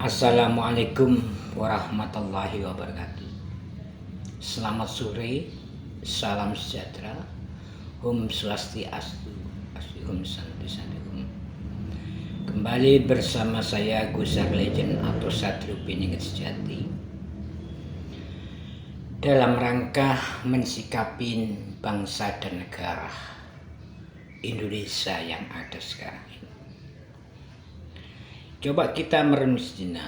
Assalamualaikum warahmatullahi wabarakatuh. Selamat sore, salam sejahtera, Om Swastiastu, Hum Santi Santi Hum. Kembali bersama saya Gusar Legend atau Satrio Piningit Sejati dalam rangka mensikapin bangsa dan negara Indonesia yang ada sekarang ini. Coba kita merenung sejenak,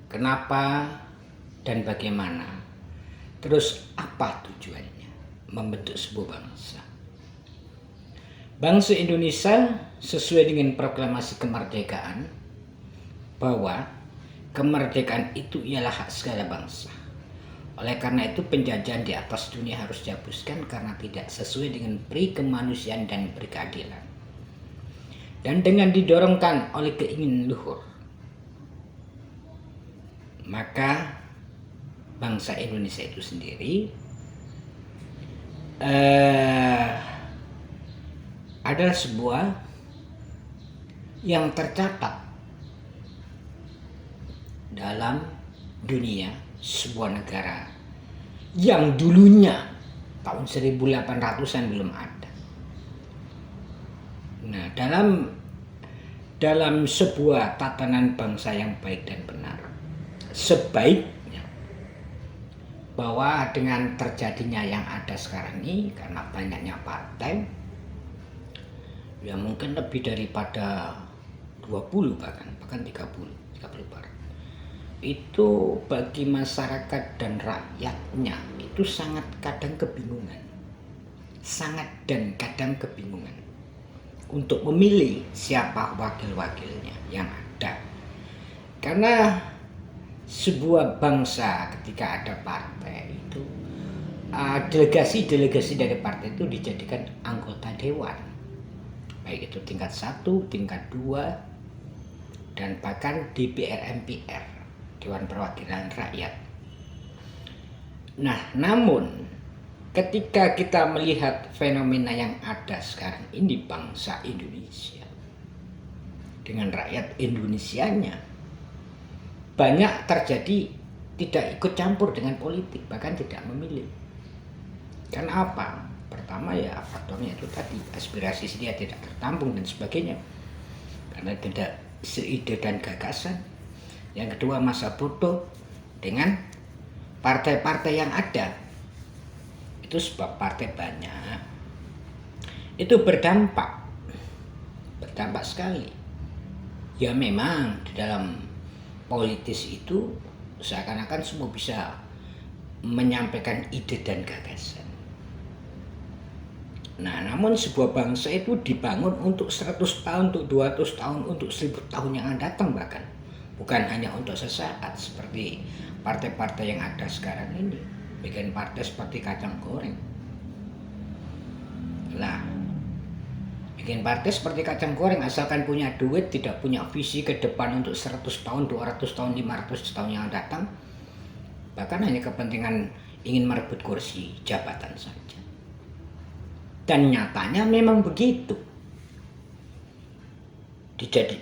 kenapa dan bagaimana, terus apa tujuannya membentuk sebuah bangsa. Bangsa Indonesia sesuai dengan proklamasi kemerdekaan bahwa kemerdekaan itu ialah hak segala bangsa. Oleh karena itu penjajahan di atas dunia harus dihapuskan karena tidak sesuai dengan peri kemanusiaan dan peri keadilan. Dan dengan didorongkan oleh keinginan luhur, maka bangsa Indonesia itu sendiri adalah sebuah yang tercatat dalam dunia, sebuah negara yang dulunya tahun 1800-an belum ada. Nah, dalam sebuah tatanan bangsa yang baik dan benar, sebaiknya bahwa dengan terjadinya yang ada sekarang ini karena banyaknya partai, ya mungkin lebih daripada 20 bahkan 30 partai, itu bagi masyarakat dan rakyatnya itu sangat kadang kebingungan untuk memilih siapa wakil-wakilnya yang ada. Karena sebuah bangsa ketika ada partai itu, delegasi-delegasi dari partai itu dijadikan anggota dewan, baik itu tingkat 1, tingkat 2, dan bahkan DPR MPR, Dewan Perwakilan Rakyat. Nah, namun ketika kita melihat fenomena yang ada sekarang ini, bangsa Indonesia dengan rakyat Indonesianya banyak terjadi tidak ikut campur dengan politik, bahkan tidak memilih. Karena apa? Pertama ya faktornya itu tadi, aspirasi dia tidak tertampung dan sebagainya, karena tidak seide dan gagasan. Yang kedua, masa bodoh dengan partai-partai yang ada. Itu sebab partai banyak itu berdampak sekali. Ya memang di dalam politis itu seakan-akan semua bisa menyampaikan ide dan gagasan. Nah, namun sebuah bangsa itu dibangun untuk 100 tahun, untuk 200 tahun, untuk 1000 tahun yang akan datang bahkan. Bukan hanya untuk sesaat seperti partai-partai yang ada sekarang ini. Bikin partai seperti kacang goreng. Lah, bikin partai seperti kacang goreng asalkan punya duit, tidak punya visi ke depan untuk 100 tahun, 200 tahun, 500 tahun yang datang. Bahkan hanya kepentingan ingin merebut kursi jabatan saja. Dan nyatanya memang begitu.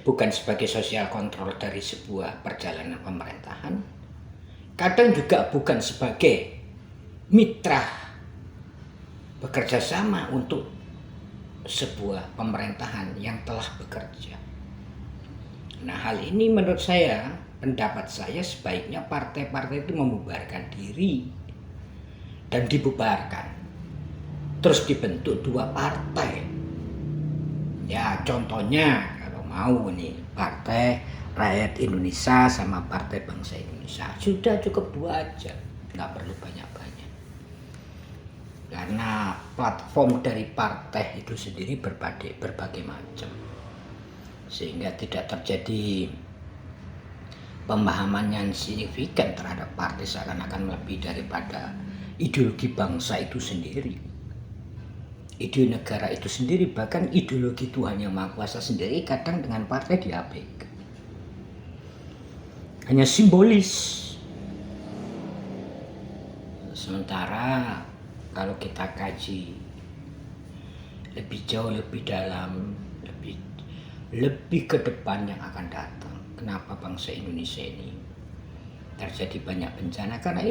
Bukan sebagai sosial kontrol dari sebuah perjalanan pemerintahan. Kadang juga bukan sebagai mitra bekerja sama untuk sebuah pemerintahan yang telah bekerja. Nah, hal ini menurut saya, pendapat saya, sebaiknya partai-partai itu membubarkan diri dan dibubarkan, terus dibentuk 2 partai. Ya contohnya kalau mau nih, Partai Rakyat Indonesia sama Partai Bangsa Indonesia, sudah cukup 2 aja, nggak perlu banyak-banyak. Karena platform dari partai itu sendiri berbagai macam, sehingga tidak terjadi pemahaman yang signifikan terhadap partai seakan-akan lebih daripada ideologi bangsa itu sendiri, ide negara itu sendiri, bahkan ideologi Tuhan Yang Maha Kuasa sendiri kadang dengan partai diabaikan. Hanya simbolis. Sementara kalau kita kaji lebih jauh, lebih dalam, lebih ke depan yang akan datang, kenapa bangsa Indonesia ini terjadi banyak bencana, karena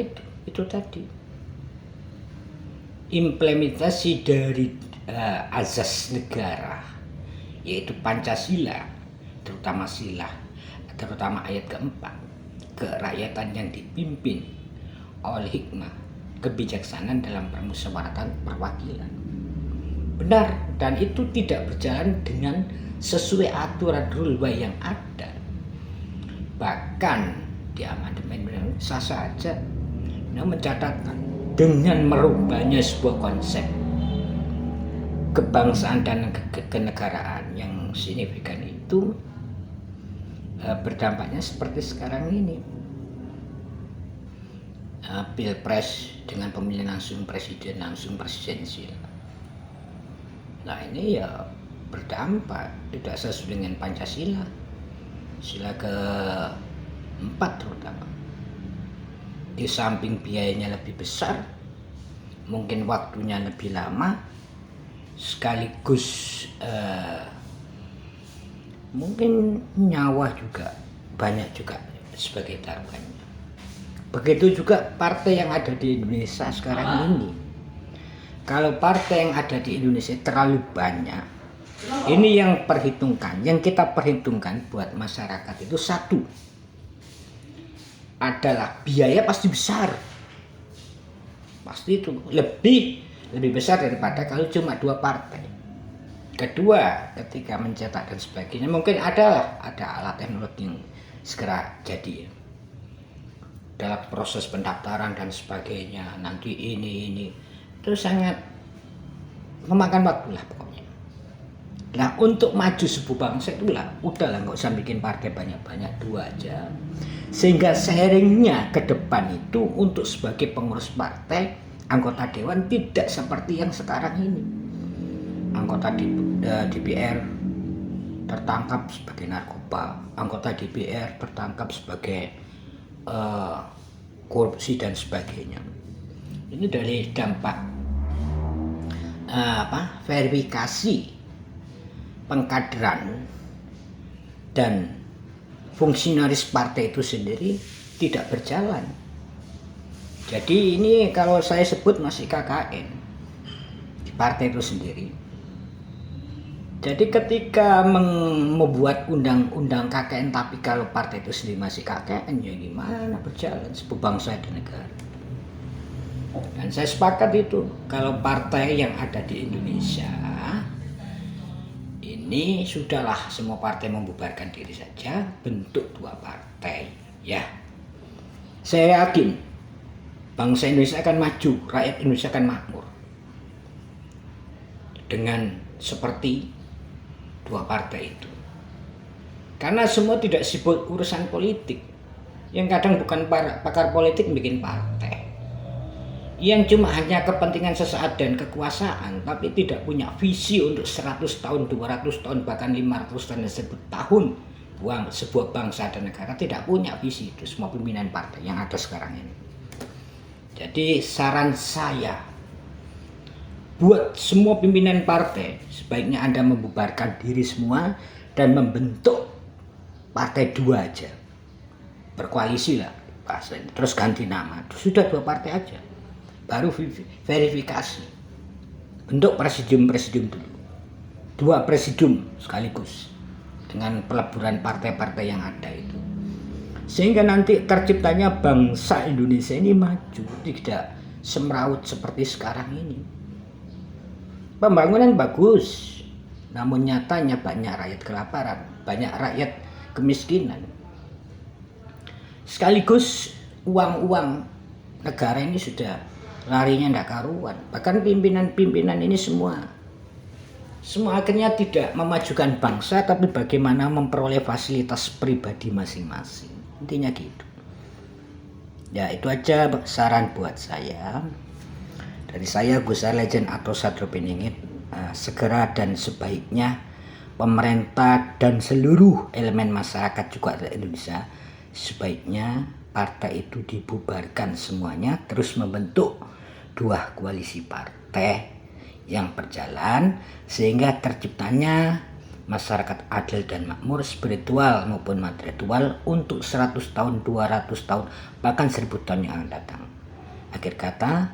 itu tadi implementasi dari azas negara, yaitu Pancasila, terutama ayat keempat, kerakyatan yang dipimpin oleh hikmah kebijaksanaan dalam permusyawaratan perwakilan. Benar, dan itu tidak berjalan dengan sesuai aturan rule by yang ada. Bahkan di amandemen sah saja mencatatkan dengan merubahnya sebuah konsep kebangsaan dan kenegaraan yang signifikan itu berdampaknya seperti sekarang ini. Pilpres dengan pemilihan langsung presiden, langsung presidensial. Nah ini ya berdampak tidak sesuai dengan Pancasila, sila ke-4 terutama. Di samping biayanya lebih besar, mungkin waktunya lebih lama, sekaligus mungkin nyawa juga banyak juga sebagai taruhannya. Begitu juga partai yang ada di Indonesia sekarang ini. Kalau partai yang ada di Indonesia terlalu banyak, ini yang kita perhitungkan buat masyarakat itu satu adalah biaya pasti besar, pasti itu lebih besar daripada kalau cuma 2 partai. Kedua, ketika mencetak dan sebagainya mungkin ada alat teknologi yang segera jadi dalam proses pendaftaran dan sebagainya, nanti ini itu sangat memakan waktu lah pokoknya. Nah untuk maju sebuah bangsa itulah udahlah nggak usah bikin partai banyak-banyak, 2 aja, sehingga sharingnya ke depan itu untuk sebagai pengurus partai, anggota dewan tidak seperti yang sekarang ini. Anggota DPR tertangkap sebagai narkoba, anggota DPR tertangkap sebagai korupsi dan sebagainya. Ini dari dampak verifikasi pengkaderan dan fungsionaris partai itu sendiri tidak berjalan. Jadi ini kalau saya sebut masih KKN di partai itu sendiri. Jadi ketika membuat undang-undang KKN, tapi kalau partai itu sendiri masih KKN, ya gimana berjalan sebuah bangsa dan negara. Dan saya sepakat itu, kalau partai yang ada di Indonesia ini sudahlah semua partai membubarkan diri saja, bentuk 2 partai. Ya, saya yakin bangsa Indonesia akan maju, rakyat Indonesia akan makmur dengan seperti 2 partai itu. Karena semua tidak sibuk urusan politik. Yang kadang bukan pakar politik bikin partai, yang cuma hanya kepentingan sesaat dan kekuasaan, tapi tidak punya visi untuk 100 tahun, 200 tahun, bahkan 500 tahun sebuah bangsa dan negara. Tidak punya visi itu semua pimpinan partai yang ada sekarang ini. Jadi saran saya buat semua pimpinan partai, sebaiknya Anda membubarkan diri semua dan membentuk partai 2 aja, berkoalisi lah, terus ganti nama, sudah 2 partai aja, baru verifikasi, bentuk presidium dulu, 2 presidium sekaligus dengan peleburan partai-partai yang ada itu, sehingga nanti terciptanya bangsa Indonesia ini maju, tidak semeraut seperti sekarang ini. Pembangunan bagus, namun nyatanya banyak rakyat kelaparan, banyak rakyat kemiskinan. Sekaligus uang negara ini sudah larinya tidak karuan. Bahkan pimpinan ini semua akhirnya tidak memajukan bangsa, tapi bagaimana memperoleh fasilitas pribadi masing-masing. Intinya gitu. Ya itu aja saran buat saya. Dari saya Gus Legend atau Sadro Piningit, segera dan sebaiknya pemerintah dan seluruh elemen masyarakat juga di Indonesia, sebaiknya partai itu dibubarkan semuanya, terus membentuk 2 koalisi partai yang berjalan, sehingga terciptanya masyarakat adil dan makmur spiritual maupun material untuk 100 tahun, 200 tahun, bahkan 1000 tahun yang akan datang. Akhir kata,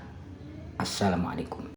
Assalamualaikum.